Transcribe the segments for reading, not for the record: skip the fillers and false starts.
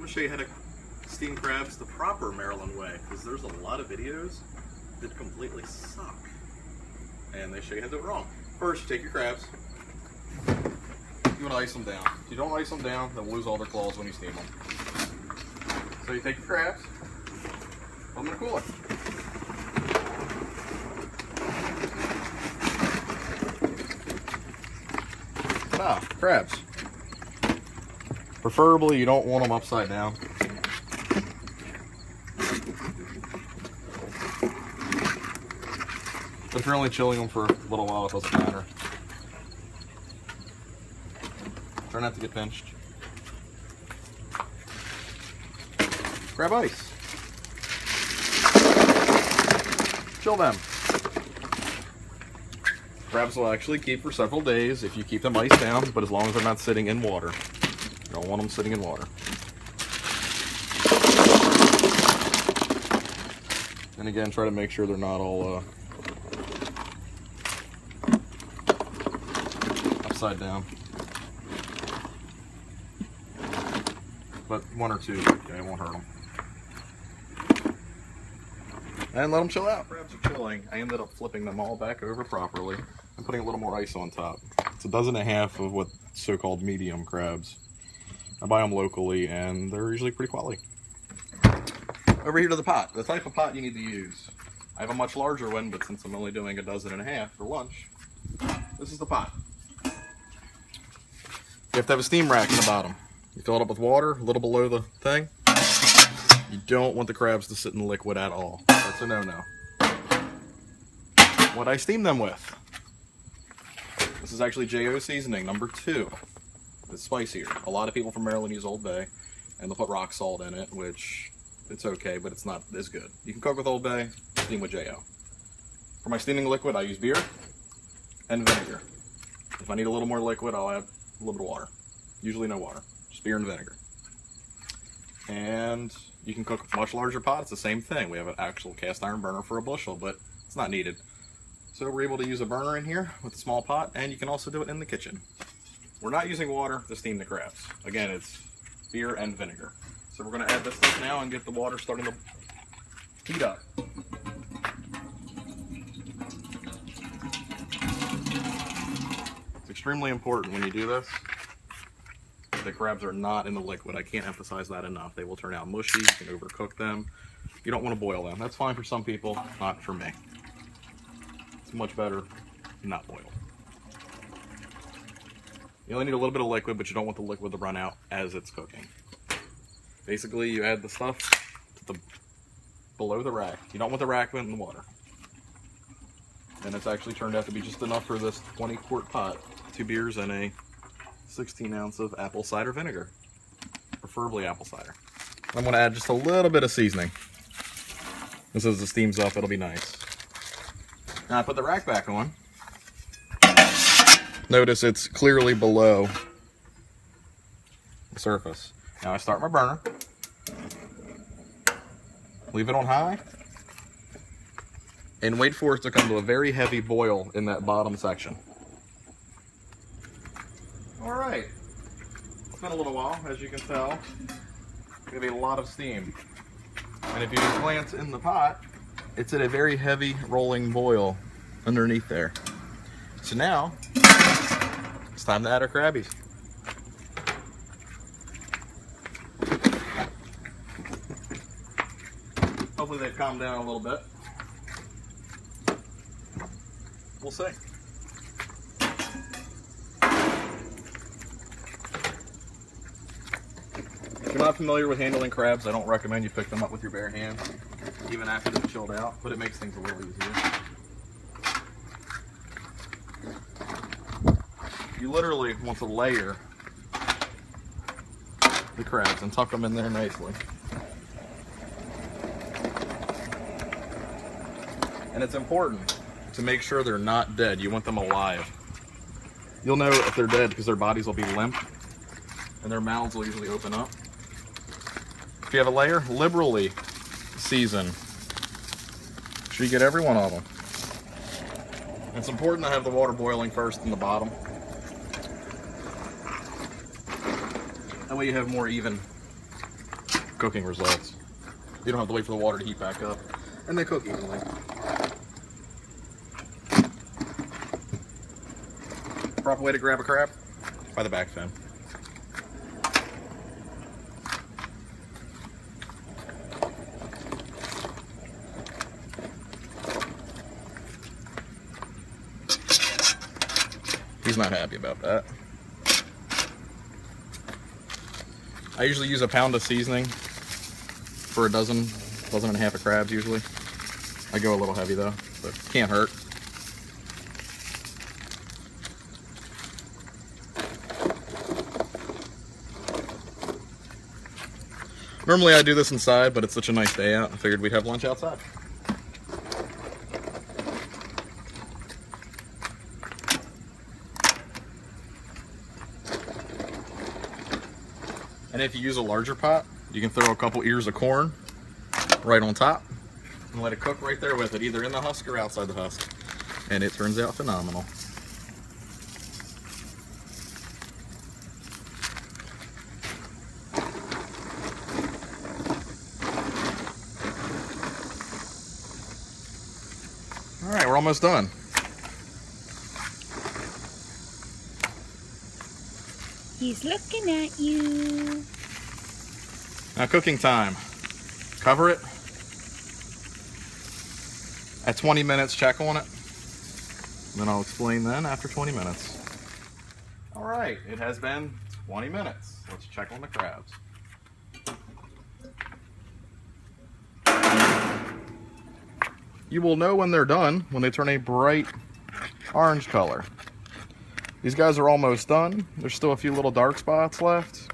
going to show you how to steam crabs the proper Maryland way, because there's a lot of videos that completely suck, and they show you how to do it wrong. First, you take your crabs. You want to ice them down. If you don't ice them down, they'll lose all their claws when you steam them. So you take your crabs, put them in a cooler. Crabs. Preferably, you don't want them upside down. But if you're only chilling them for a little while, it doesn't matter. Try not to get pinched. Grab ice. Chill them. Crabs will actually keep for several days if you keep them iced down, but as long as they're not sitting in water. You don't want them sitting in water. And again, try to make sure they're not all upside down. But one or two, okay, it won't hurt them. And let them chill out. Crabs are chilling. I ended up flipping them all back over properly and putting a little more ice on top. It's 1.5 dozens of what so-called medium crabs. I buy them locally and they're usually pretty quality. Over here to the pot. The type of pot you need to use. I have a much larger one, but since I'm only doing 1.5 dozens for lunch, this is the pot. You have to have a steam rack in the bottom. You fill it up with water, a little below the thing. You don't want the crabs to sit in liquid at all. That's a no-no. What I steam them with. This is actually J.O. seasoning, number 2. It's spicier. A lot of people from Maryland use Old Bay, and they'll put rock salt in it, which it's okay, but it's not as good. You can cook with Old Bay, steam with J.O. For my steaming liquid, I use beer and vinegar. If I need a little more liquid, I'll add a little bit of water. Usually no water, just beer and vinegar. And you can cook a much larger pot. It's the same thing. We have an actual cast iron burner for a bushel, but it's not needed. So we're able to use a burner in here with a small pot, and you can also do it in the kitchen. We're not using water to steam the crabs. Again, it's beer and vinegar. So we're going to add this stuff now and get the water starting to heat up. It's extremely important when you do this. The crabs are not in the liquid. I can't emphasize that enough. They will turn out mushy. You can overcook them. You don't want to boil them. That's fine for some people, not for me. It's much better not boiled. You only need a little bit of liquid, but you don't want the liquid to run out as it's cooking. Basically, you add the stuff to below the rack. You don't want the rack in the water. And it's actually turned out to be just enough for this 20-quart pot. 2 beers and a 16-ounce of apple cider vinegar, preferably apple cider. I'm going to add just a little bit of seasoning. This as it steams up, it'll be nice. Now I put the rack back on. Notice it's clearly below the surface. Now I start my burner. Leave it on high. And wait for it to come to a very heavy boil in that bottom section. Alright, it's been a little while, as you can tell. We have a lot of steam. And if you glance in the pot, it's at a very heavy rolling boil underneath there. So now, it's time to add our crabbies. Hopefully they've calmed down a little bit. We'll see. If you're not familiar with handling crabs, I don't recommend you pick them up with your bare hands, even after they're chilled out, but it makes things a little easier. You literally want to layer the crabs and tuck them in there nicely. And it's important to make sure they're not dead. You want them alive. You'll know if they're dead because their bodies will be limp and their mouths will usually open up. If you have a layer, liberally season. Make sure you get every one of them. It's important to have the water boiling first in the bottom. That way you have more even cooking results. You don't have to wait for the water to heat back up. And they cook evenly. Proper way to grab a crab? By the back fin. He's not happy about that. I usually use a pound of seasoning for a dozen and a half of crabs usually. I go a little heavy though, but can't hurt. Normally I do this inside, but it's such a nice day out, I figured we'd have lunch outside. And if you use a larger pot, you can throw a couple ears of corn right on top and let it cook right there with it, either in the husk or outside the husk. And it turns out phenomenal. All right, we're almost done. He's looking at you. Now cooking time. Cover it. At 20 minutes, check on it. And then I'll explain then after 20 minutes. All right, it has been 20 minutes. Let's check on the crabs. You will know when they're done when they turn a bright orange color. These guys are almost done. There's still a few little dark spots left.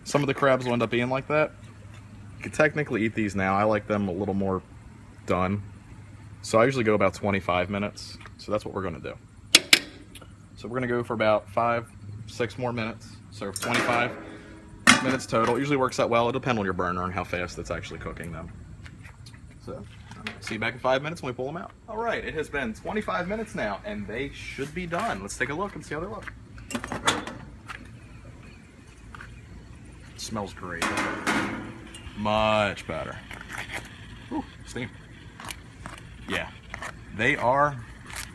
Some of the crabs will end up being like that. You can technically eat these now. I like them a little more done. So I usually go about 25 minutes. So that's what we're gonna do. So we're gonna go for about 5-6 more minutes. So 25 minutes total. It usually works out well. It'll depend on your burner and how fast it's actually cooking them. So see you back in 5 minutes when we pull them out. All right, it has been 25 minutes now, and they should be done. Let's take a look and see how they look. It smells great. Much better. Ooh, steam. Yeah, they are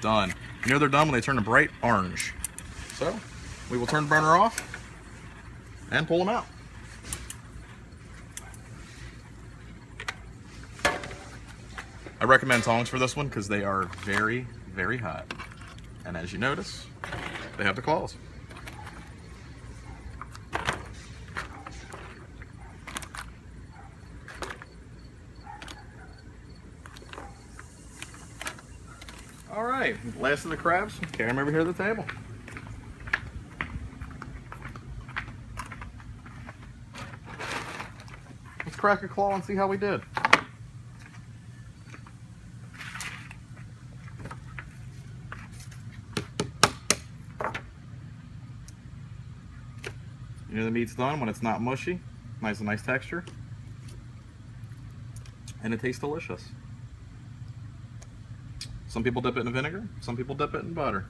done. You know they're done when they turn a bright orange. So we will turn the burner off and pull them out. I recommend tongs for this one because they are very, very hot. And as you notice, they have the claws. All right, last of the crabs. Carry them over here to the table. Let's crack a claw and see how we did. You know the meat's done when it's not mushy, nice texture, and it tastes delicious. Some people dip it in vinegar, some people dip it in butter.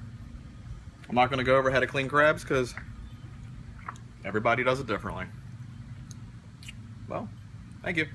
I'm not going to go over how to clean crabs because everybody does it differently. Well, thank you.